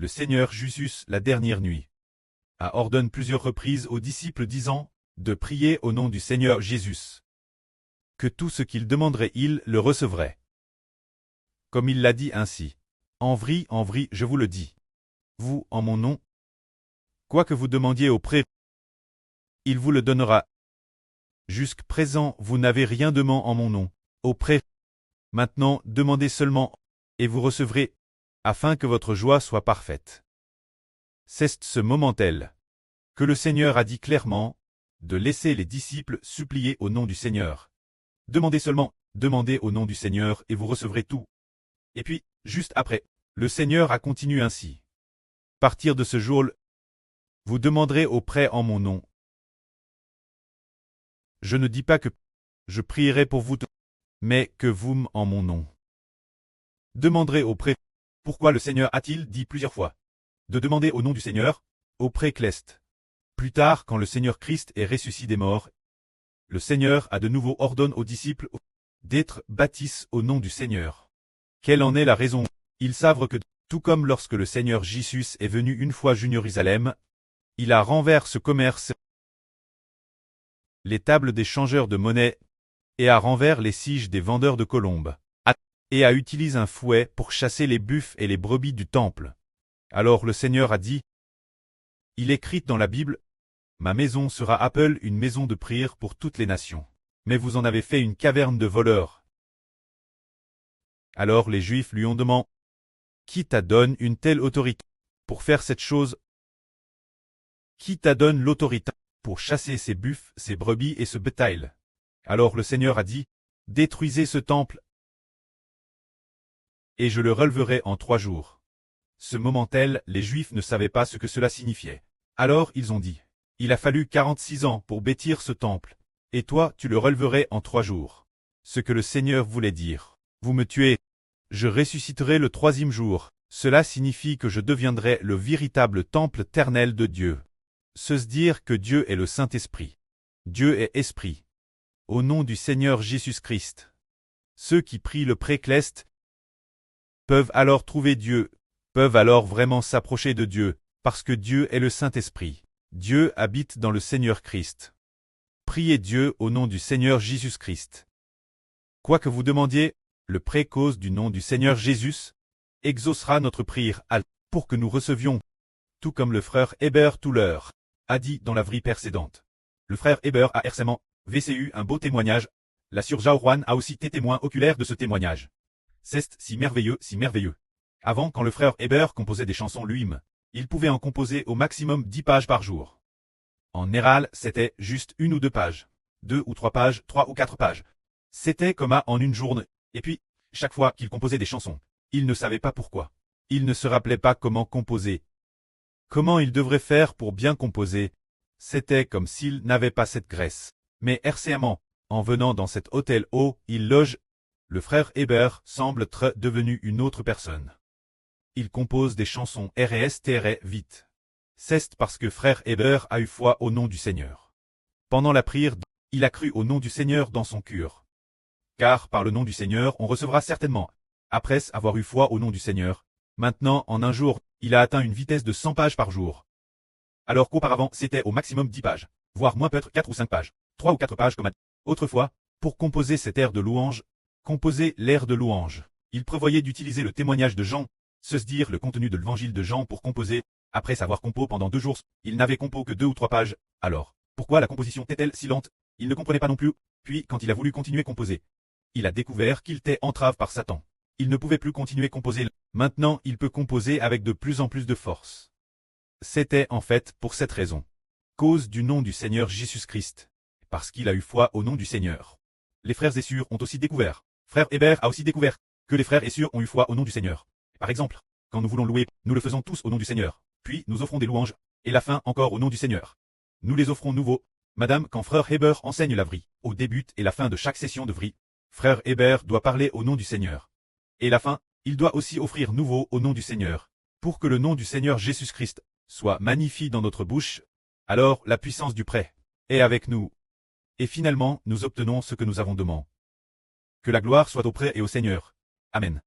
le Seigneur Jésus, la dernière nuit, ordonne plusieurs reprises aux disciples disant de prier au nom du Seigneur Jésus. Que tout ce qu'ils demanderaient, ils le recevraient. Comme il l'a dit ainsi. En vrai, je vous le dis. Vous, en mon nom, quoi que vous demandiez auprès, il vous le donnera. Jusqu'à présent, vous n'avez rien demandé en mon nom, auprès. Maintenant, demandez seulement, et vous recevrez, afin que votre joie soit parfaite. C'est ce moment-là que le Seigneur a dit clairement, de laisser les disciples supplier au nom du Seigneur. Demandez seulement, demandez au nom du Seigneur et vous recevrez tout. Et puis, juste après, le Seigneur a continué ainsi. À partir de ce jour-là, vous demanderez auprès en mon nom. Je ne dis pas que je prierai pour vous, mais que vous en mon nom. Demanderez auprès. Pourquoi le Seigneur a-t-il dit plusieurs fois de demander au nom du Seigneur, auprès Cleste. Plus tard, quand le Seigneur Christ est ressuscité des morts, le Seigneur a de nouveau ordonné aux disciples d'être baptisés au nom du Seigneur. Quelle en est la raison? Ils savent que, tout comme lorsque le Seigneur Jésus est venu une fois à Jérusalem, il a renversé ce commerce, les tables des changeurs de monnaie, et a renversé les sièges des vendeurs de colombes, et a utilisé un fouet pour chasser les buffles et les brebis du temple. Alors le Seigneur a dit, il est écrit dans la Bible, ma maison sera appelée une maison de prière pour toutes les nations. Mais vous en avez fait une caverne de voleurs. Alors les Juifs lui ont demandé, qui t'a donné une telle autorité pour faire cette chose? Qui t'a donné l'autorité pour chasser ces buffles, ces brebis et ce bétail? Alors le Seigneur a dit, détruisez ce temple, et je le releverai en 3 jours. Ce moment-là, les Juifs ne savaient pas ce que cela signifiait. Alors ils ont dit, il a fallu 46 ans pour bâtir ce temple, et toi tu le releverais en 3 jours. Ce que le Seigneur voulait dire, vous me tuez, je ressusciterai le 3e jour. Cela signifie que je deviendrai le véritable temple éternel de Dieu. Se dire que Dieu est le Saint-Esprit. Dieu est Esprit. Au nom du Seigneur Jésus-Christ. Ceux qui prient le précleste peuvent alors trouver Dieu, peuvent alors vraiment s'approcher de Dieu, parce que Dieu est le Saint-Esprit. Dieu habite dans le Seigneur Christ. Priez Dieu au nom du Seigneur Jésus-Christ. Quoi que vous demandiez, le précause du nom du Seigneur Jésus exaucera notre prière pour que nous recevions, tout comme le frère Hébert Touler a dit dans la vie précédente. Le frère Hébert a récemment VCU un beau témoignage. La sœur Jaoruan a aussi été témoin oculaire de ce témoignage. C'est si merveilleux, si merveilleux. Avant, quand le frère Hébert composait des chansons lui-même, il pouvait en composer au maximum 10 pages par jour. En général, c'était juste 1 ou 2 pages. 2 ou 3 pages, 3 ou 4 pages. C'était comme en une journée. Et puis, chaque fois qu'il composait des chansons, il ne savait pas pourquoi. Il ne se rappelait pas comment composer. Comment il devrait faire pour bien composer. C'était comme s'il n'avait pas cette graisse. Mais récemment, en venant dans cet hôtel où il loge, le frère Hébert semble être devenu une autre personne. Il compose des chansons vite. C'est parce que frère Hébert a eu foi au nom du Seigneur. Pendant la prière, il a cru au nom du Seigneur dans son cœur. Car par le nom du Seigneur, on recevra certainement. Après avoir eu foi au nom du Seigneur, maintenant, en un jour, il a atteint une vitesse de 100 pages par jour. Alors qu'auparavant, c'était au maximum 10 pages, voire moins peut-être 4 ou 5 pages, 3 ou 4 pages comme autrefois, pour composer cet air de louange, composer l'air de louange. Il prévoyait d'utiliser le témoignage de Jean, se dire le contenu de l'évangile de Jean pour composer. Après avoir composé pendant 2 jours, il n'avait composé que 2 ou 3 pages. Alors, pourquoi la composition était-elle si lente? Il ne comprenait pas non plus. Puis, quand il a voulu continuer à composer, il a découvert qu'il était entravé par Satan. Il ne pouvait plus continuer à composer. Maintenant, il peut composer avec de plus en plus de force. C'était en fait pour cette raison. Cause du nom du Seigneur Jésus-Christ. Parce qu'il a eu foi au nom du Seigneur. Les frères et sœurs ont aussi découvert. Frère Hébert a aussi découvert que les frères et sœurs ont eu foi au nom du Seigneur. Par exemple, quand nous voulons louer, nous le faisons tous au nom du Seigneur. Puis, nous offrons des louanges, et la fin encore au nom du Seigneur. Nous les offrons nouveau. Madame, quand frère Hébert enseigne la vraie, au début et la fin de chaque session de vraie, frère Hébert doit parler au nom du Seigneur. Et la fin, il doit aussi offrir nouveau au nom du Seigneur. Pour que le nom du Seigneur Jésus-Christ soit magnifié dans notre bouche, alors la puissance du prêt est avec nous. Et finalement, nous obtenons ce que nous avons demandé. Que la gloire soit au prêt et au Seigneur. Amen.